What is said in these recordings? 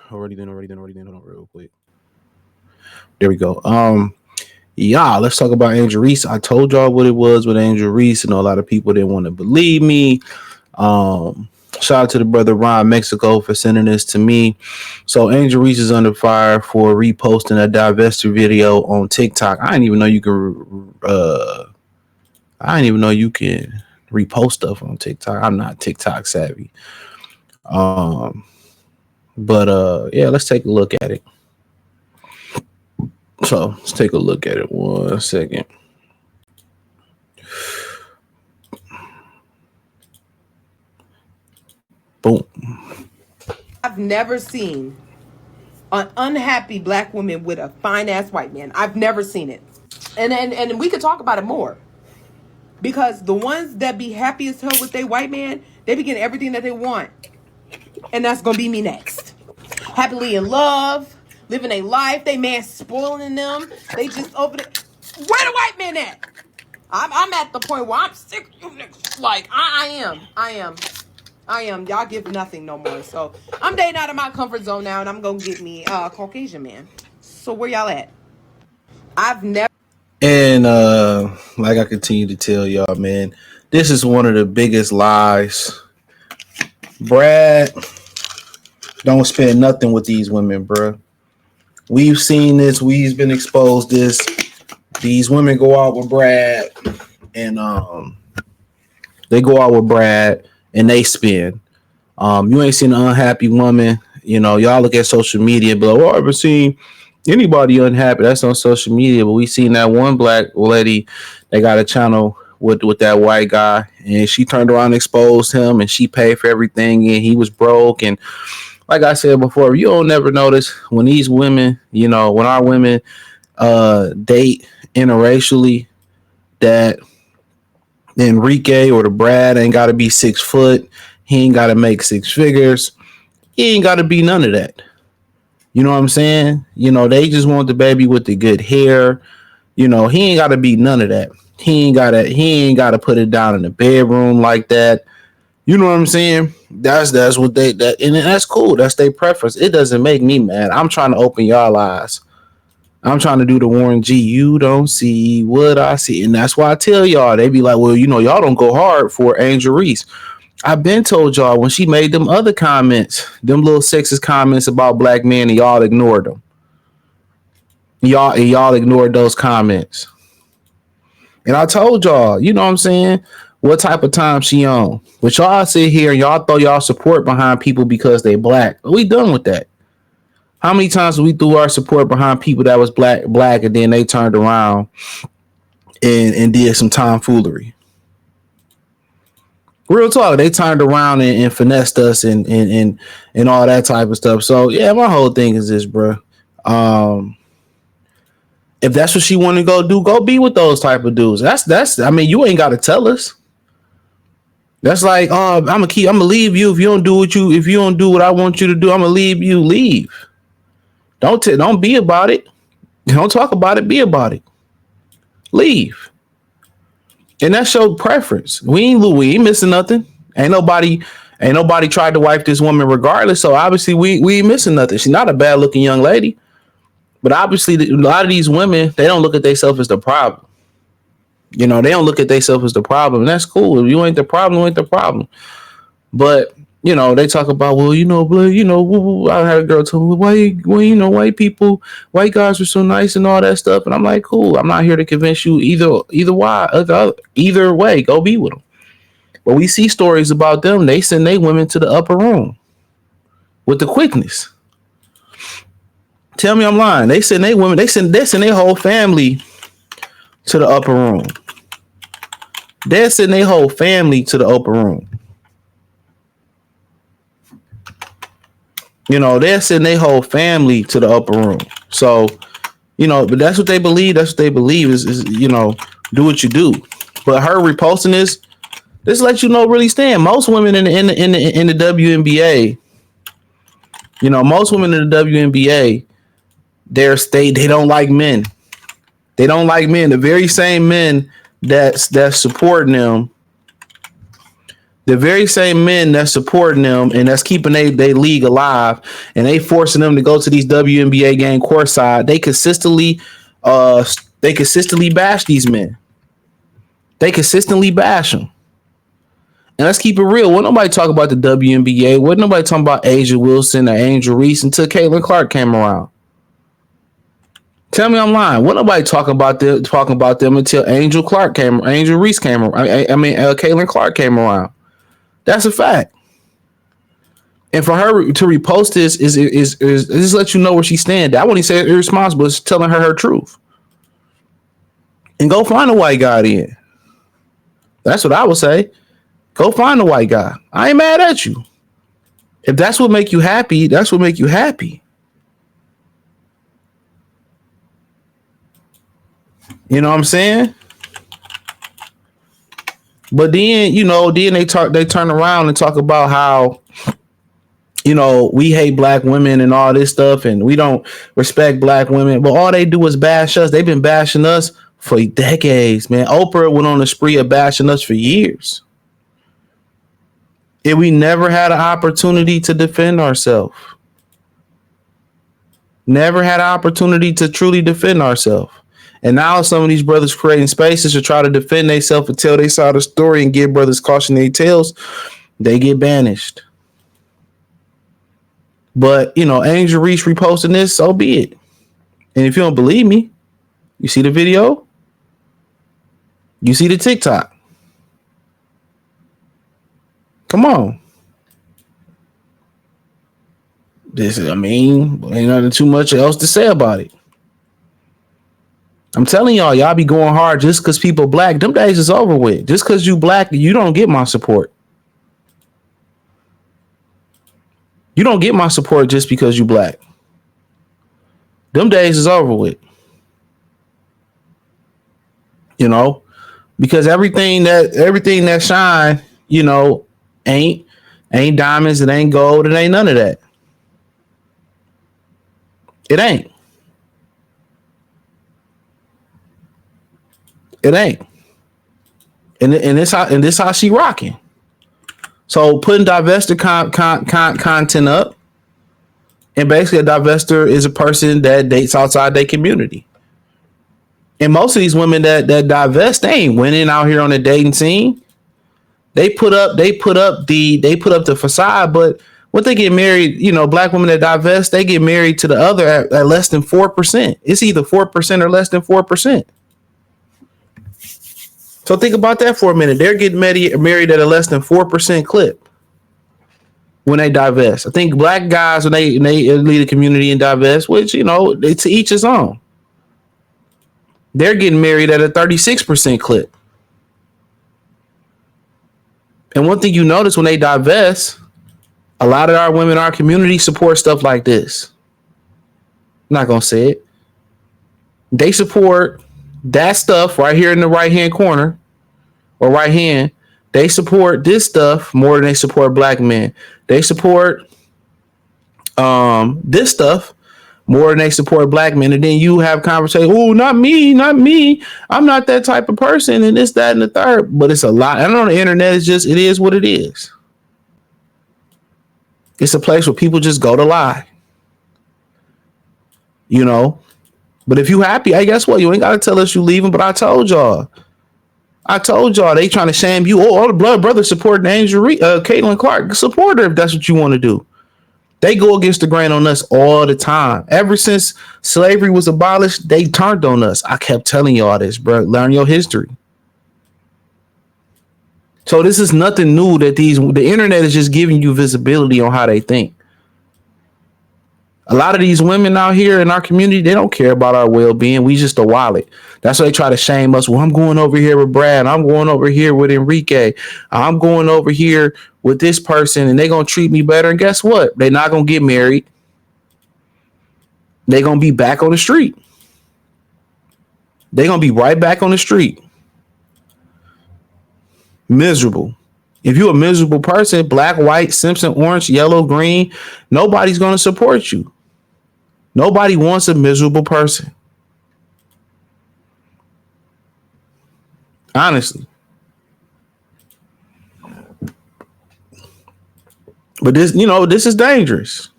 Hold on, real quick. There we go. Yeah, let's talk about Angel Reese. I told y'all what it was with Angel Reese, and a lot of people didn't want to believe me. Um, Shout out to the brother Ron Mexico for sending this to me. So Angel Reese is under fire for reposting a Divestor video on TikTok. I didn't even know you could. I didn't even know you can repost stuff on TikTok. I'm not TikTok savvy. Um, but yeah, let's take a look at it. So let's take a look at it. 1 second. Boom. I've never seen an unhappy black woman with a fine ass white man. I've never seen it. And we could talk about it more. Because the ones that be happy as hell with their white man, they be getting everything that they want. And that's gonna be me next. Happily in love, living a life, they man spoiling them. They just over there. Where the white man at? I'm at the point where I'm sick of you niggas. Like, I am. Y'all give nothing no more. So I'm dating out of my comfort zone now, and I'm gonna get me a Caucasian man. So where y'all at? I've never. And like I continue to tell y'all, man, this is one of the biggest lies. Brad don't spend nothing with these women, bro. We've seen this. We've been exposed this. These women go out with Brad, and they go out with Brad, and they spend. You ain't seen an unhappy woman. You know, y'all look at social media, but I haven't seen anybody unhappy. That's on social media, but we seen that one black lady that got a channel with that white guy, and she turned around and exposed him, and she paid for everything, and he was broke. And like I said before, you don't never notice when these women, you know, when our women date interracially, that the Enrique or the Brad ain't got to be 6 foot. He ain't got to make 6 figures. He ain't got to be none of that. You know what I'm saying? You know, they just want the baby with the good hair. You know, he ain't got to be none of that. He ain't got to put it down in the bedroom like that. You know what I'm saying? That's what and that's cool. That's their preference. It doesn't make me mad. I'm trying to open y'all eyes. I'm trying to do the Warren G. You don't see what I see. And that's why I tell y'all, they be like, well, you know, y'all don't go hard for Angel Reese. I've been told y'all when she made them other comments, them little sexist comments about black men, and y'all ignored them. Y'all ignored those comments. And I told y'all, you know what I'm saying, what type of time she on. But y'all sit here and y'all throw y'all support behind people because they black. We done with that. How many times we threw our support behind people that was black, and then they turned around and did some tomfoolery? Real talk, they turned around and finessed us and all that type of stuff. So yeah, my whole thing is this, bro. If that's what she want to go do, go be with those type of dudes. That's. I mean, you ain't got to tell us. That's like, I'm gonna leave you if you don't do what I want you to do. I'm gonna leave you. Leave. Don't be about it. Don't talk about it. Be about it. Leave. And that's your preference. We ain't missing nothing. Ain't nobody tried to wipe this woman regardless. So obviously we ain't missing nothing. She's not a bad looking young lady. But obviously a lot of these women, they don't look at themselves as the problem. You know, they don't look at themselves as the problem. And that's cool. If you ain't the problem, you ain't the problem. But, you know, they talk about, well, I had a girl tell me, white people, white guys are so nice and all that stuff. And I'm like, cool. I'm not here to convince you either way. Go be with them. But we see stories about them. They send their women to the upper room with the quickness. Tell me I'm lying. They send their women. They send their whole family to the upper room. They send their whole family to the upper room. You know, they're sending their whole family to the upper room. So, you know, but that's what they believe. That's what they believe is you know, do what you do. But her reposting this lets you know really stand. Most women in the WNBA, you know, most women in the WNBA, they don't like men. They don't like men. The very same men that's supporting them, The very same men that's supporting them and that's keeping they league alive, and they forcing them to go to these WNBA game courtside, uh they consistently bash these men. They consistently bash them. And let's keep it real. Wasn't nobody talk about the WNBA. Wasn't nobody talking about Asia Wilson or Angel Reese until Caitlin Clark came around. Tell me I'm lying. Wasn't nobody talking about them until Angel Reese came around. Caitlin Clark came around. That's a fact. And for her to repost this is just let you know where she stands. I wouldn't say irresponsible. It's telling her truth. And go find a white guy then. That's what I would say. Go find a white guy. I ain't mad at you. If that's what make you happy, that's what make you happy. You know what I'm saying? But then, then they turn around and talk about how, we hate black women and all this stuff, and we don't respect black women. But all they do is bash us. They've been bashing us for decades, man. Oprah went on a spree of bashing us for years. And we never had an opportunity to defend ourselves. Never had an opportunity to truly defend ourselves. And now some of these brothers creating spaces to try to defend themselves and tell their side of the story and give brothers cautionary tales. They get banished. But, Angel Reese reposting this, so be it. And if you don't believe me, you see the video? You see the TikTok? Come on. Ain't nothing too much else to say about it. I'm telling y'all be going hard just because people black. Them days is over with. Just because you black, you don't get my support. You don't get my support just because you black. Them days is over with. Because everything that shine, ain't diamonds, it ain't gold, it ain't none of that. It ain't. It ain't. And this how she rocking. So putting Divestor content up, and basically a Divestor is a person that dates outside their community. And most of these women that divest, they ain't winning out here on the dating scene. They put up the facade, but when they get married, black women that divest, they get married to the other at less than 4%. It's either 4% or less than 4%. So think about that for a minute. They're getting married at a less than 4% clip when they divest. I think black guys, when they lead a community and divest, which, they to each his own. They're getting married at a 36% clip. And one thing you notice when they divest, a lot of our women in our community support stuff like this. I'm not going to say it. They support that stuff right here in the right-hand corner or right hand. They support this stuff more than they support black men. They support this stuff more than they support black men. And then you have conversation, oh, not me. I'm not that type of person, and this, that, and the third. But it's a lot. And on the internet, it is what it is. It's a place where people just go to lie. But if you happy, hey, guess what? You ain't got to tell us you leaving, but I told y'all they trying to shame you. Oh, all the blood brothers supporting Caitlin Clark. Support her if that's what you want to do. They go against the grain on us all the time. Ever since slavery was abolished, they turned on us. I kept telling y'all this, bro. Learn your history. So this is nothing new that the internet is just giving you visibility on how they think. A lot of these women out here in our community, they don't care about our well-being. We just a wallet. That's why they try to shame us. Well, I'm going over here with Brad. I'm going over here with Enrique. I'm going over here with this person, and they're going to treat me better. And guess what? They're not going to get married. They're going to be back on the street. They're going to be right back on the street. Miserable. If you're a miserable person, black, white, Simpson, orange, yellow, green, nobody's going to support you. Nobody wants a miserable person. Honestly. But this is dangerous.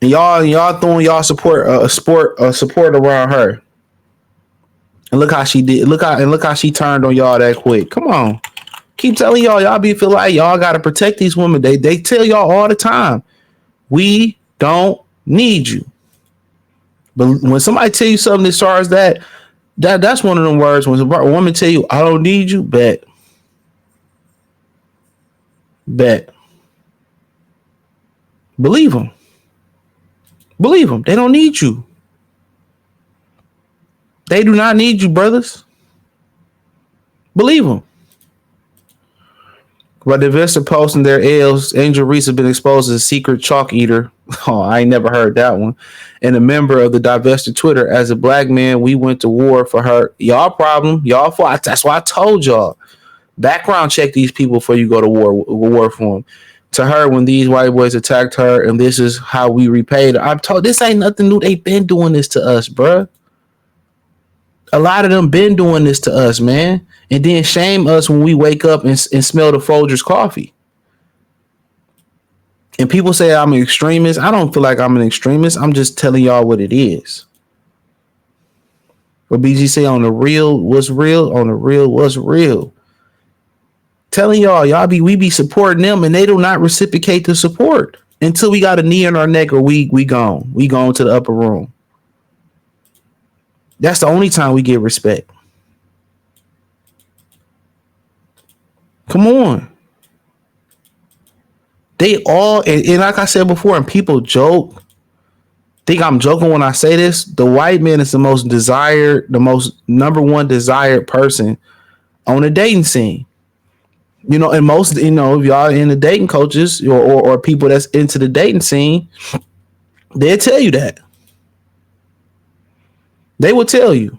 And y'all throwing y'all support around her. And look how she did. Look how she turned on y'all that quick. Come on. Keep telling y'all be feel like y'all gotta protect these women. They tell y'all all the time, we don't need you. But when somebody tell you something as far as that's one of them words. When a woman tell you, I don't need you, bet. Believe them. They don't need you. They do not need you, brothers. Believe them. But Divestor posting their L's, Angel Reese has been exposed as a secret chalk eater. Oh, I ain't never heard that one. And a member of the Divestor Twitter. As a black man, we went to war for her. Y'all problem. Y'all fault. That's why I told y'all. Background check these people before you go to war for them. To her, when these white boys attacked her, and this is how we repaid her. I'm told this ain't nothing new. They been doing this to us, bruh. A lot of them been doing this to us, man. And then shame us when we wake up and smell the Folgers coffee. And people say I'm an extremist. I don't feel like I'm an extremist. I'm just telling y'all what it is. What BG say on the real, what's real? On the real, what's real? Telling y'all we be supporting them, and they do not reciprocate the support until we got a knee in our neck or we gone. We gone to the upper room. That's the only time we get respect. Come on. They all, and like I said before, and people joke, think I'm joking when I say this, the white man is the most number one desired person on the dating scene. And most, if y'all in the dating coaches or people that's into the dating scene, they'll tell you that. They will tell you.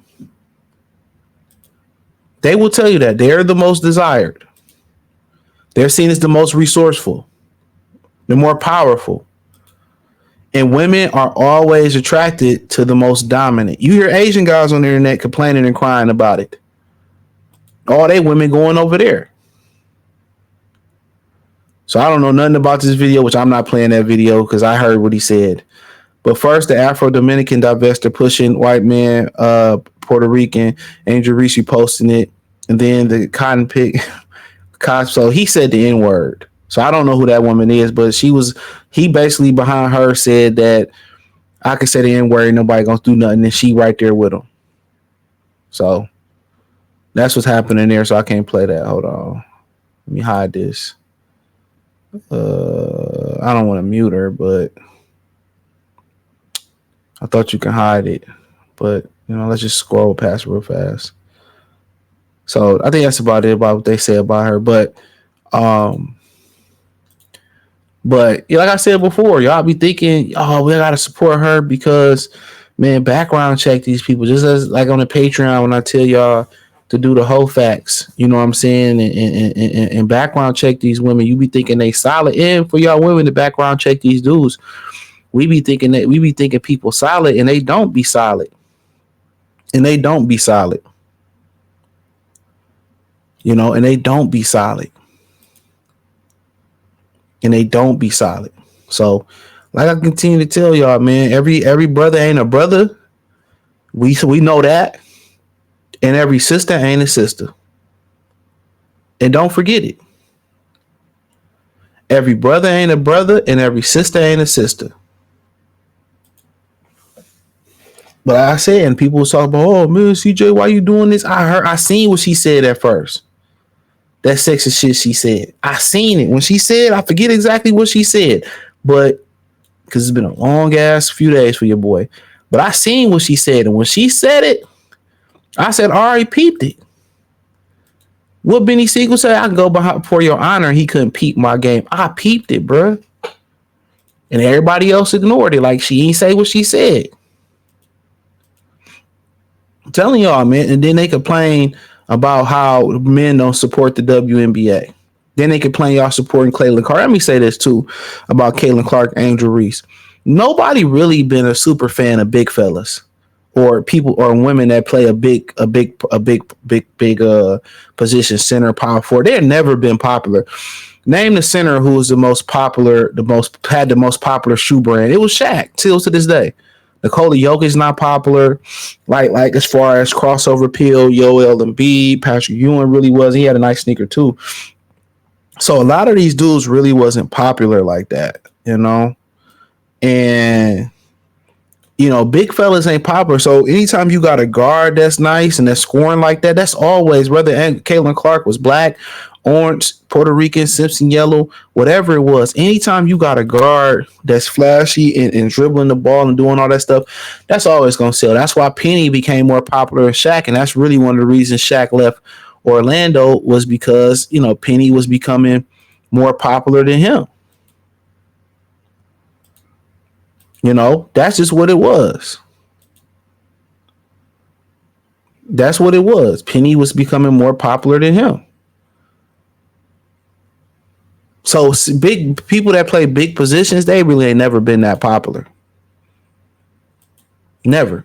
They will tell you that they're the most desired. They're seen as the most resourceful. They're more powerful. And women are always attracted to the most dominant. You hear Asian guys on the internet complaining and crying about it. All they women going over there. So I don't know nothing about this video, which I'm not playing that video because I heard what he said. But first, the Afro-Dominican divestor pushing white man, Puerto Rican, Angel Reese posting it. And then the cotton pick. So he said the N-word. So I don't know who that woman is, but he basically behind her said that I could say the N-word, nobody gonna do nothing, and she right there with him. So that's what's happening there. So I can't play that. Hold on. Let me hide this. I don't want to mute her, but I thought you can hide it. But let's just scroll past real fast. So I think that's about it about what they say about her. But like I said before, y'all be thinking, oh, we gotta support her because, man, background check these people. Just as like on the Patreon when I tell y'all to do the whole facts, you know what I'm saying, and background check these women. You be thinking they solid, and for y'all women to background check these dudes, we be thinking people solid, and they don't be solid, and they don't be solid. And they don't be solid. And they don't be solid. So, like I continue to tell y'all, man, every brother ain't a brother. We know that. And every sister ain't a sister. And don't forget it. Every brother ain't a brother, and every sister ain't a sister. But like I said, and people was talking about, oh man, CJ, why you doing this? I seen what she said at first. That sexist shit she said. I seen it. When she said, I forget exactly what she said. But because it's been a long ass few days for your boy. But I seen what she said. And when she said it, I said, all right, peeped it. What Benny Siegel said, I can go behind for your honor. He couldn't peep my game. I peeped it, bro. And everybody else ignored it. Like she ain't say what she said. I'm telling y'all, man. And then they complain about how men don't support the WNBA. Then they complain y'all supporting Caitlin Clark. Let me say this too about Caitlin Clark, Angel Reese. Nobody really been a super fan of big fellas or people or women that play a big position, center, power forward. They've never been popular. Name the center who was the most popular, had the most popular shoe brand. It was Shaq, till to this day. Nikola Jokic not popular, like as far as crossover appeal. Joel Embiid, Patrick Ewing really was. He had a nice sneaker too. So a lot of these dudes really wasn't popular like that, and big fellas ain't popular. So anytime you got a guard that's nice and that's scoring like that, that's always, whether Caitlin Clark was black, orange, Puerto Rican, Simpson yellow, whatever it was. Anytime you got a guard that's flashy and dribbling the ball and doing all that stuff, that's always going to sell. That's why Penny became more popular than Shaq. And that's really one of the reasons Shaq left Orlando, was because, Penny was becoming more popular than him. That's just what it was. That's what it was. Penny was becoming more popular than him. So big people that play big positions, they really ain't never been that popular. Never.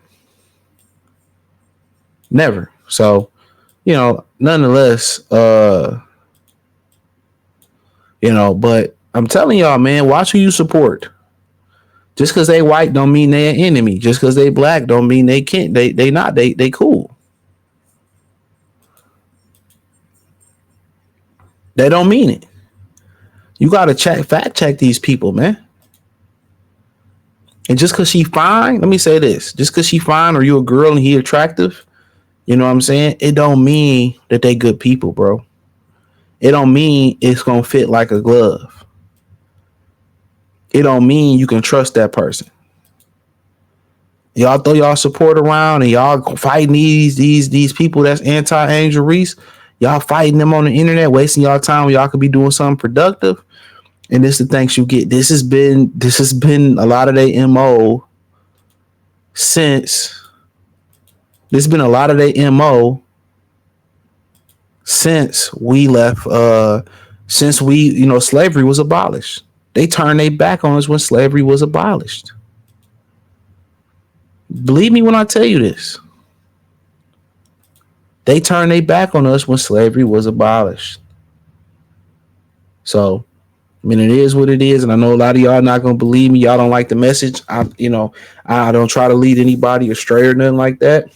So, nonetheless, but I'm telling y'all, man, watch who you support. Just because they white don't mean they an enemy. Just because they black don't mean they can't. They not. They cool. They don't mean it. You gotta fact check these people, man. And just because she fine, let me say this: just because she fine, or you a girl and he attractive, you know what I'm saying? It don't mean that they good people, bro. It don't mean it's gonna fit like a glove. It don't mean you can trust that person. Y'all throw y'all support around and y'all fighting these people that's anti-Angel Reese. Y'all fighting them on the internet, wasting y'all time when y'all could be doing something productive. And this is the things you get. This has been a lot of their MO since. This has been a lot of their MO since we left. Since slavery was abolished. They turned their back on us when slavery was abolished. Believe me when I tell you this. They turned their back on us when slavery was abolished. So, it is what it is, and I know a lot of y'all not gonna believe me. Y'all don't like the message. I don't try to lead anybody astray or nothing like that.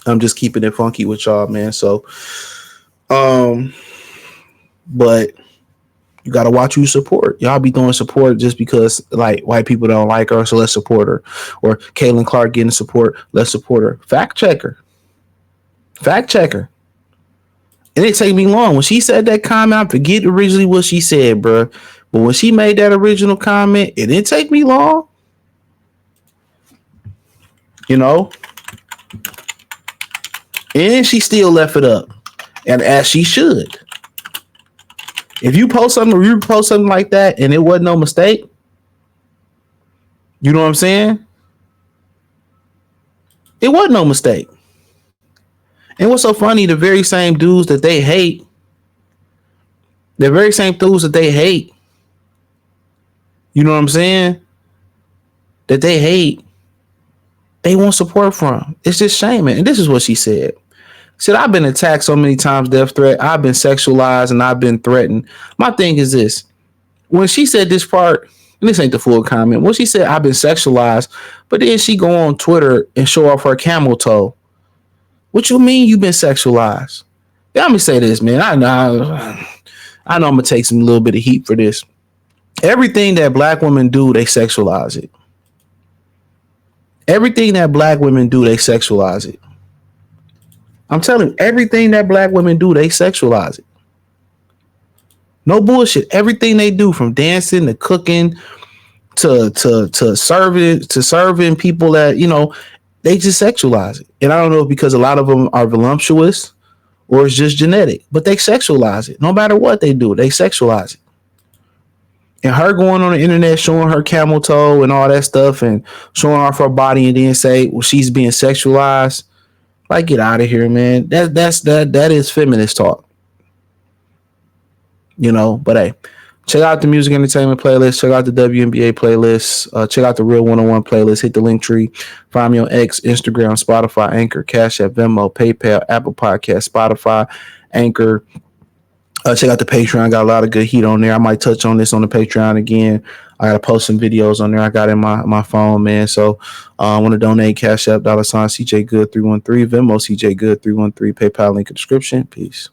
I'm just keeping it funky with y'all, man. So, but you got to watch who you support. Y'all be doing support just because like white people don't like her, so let's support her. Or Caitlin Clark getting support, let's support her. Fact check her. It didn't take me long. When she said that comment, I forget originally what she said, bro. But when she made that original comment, it didn't take me long. And she still left it up. And as she should. If you post something like that and it wasn't no mistake, you know what I'm saying? It wasn't no mistake. And what's so funny, the very same dudes that they hate, you know what I'm saying? That they hate, they want support from. It's just shaming. And this is what she said. Said, I've been attacked so many times, death threat. I've been sexualized and I've been threatened. My thing is this. When she said this part, and this ain't the full comment, when she said, I've been sexualized, but then she go on Twitter and show off her camel toe. What you mean you been sexualized? Let me say this, man. I know I'm going to take some little bit of heat for this. Everything that black women do, they sexualize it. Everything that black women do, they sexualize it. I'm telling you, everything that black women do, they sexualize it. No bullshit. Everything they do, from dancing to cooking to serving people that, they just sexualize it. And I don't know if because a lot of them are voluptuous or it's just genetic, but they sexualize it. No matter what they do, they sexualize it. And her going on the internet showing her camel toe and all that stuff and showing off her body and then say, well, she's being sexualized. Like, get out of here, man. That is feminist talk. But hey, Check out the music entertainment playlist. Check out the WNBA playlist. Check out the Real 101 playlist. Hit the link tree. Find me on X, Instagram, Spotify, Anchor, Cash App, Venmo, PayPal, Apple Podcast, Spotify, Anchor. Check out the Patreon. Got a lot of good heat on there. I might touch on this on the Patreon again. I gotta post some videos on there. I got in my phone, man. So I want to donate. Cash App, $CJ Good 313, Venmo CJ Good 313, PayPal link in the description. Peace.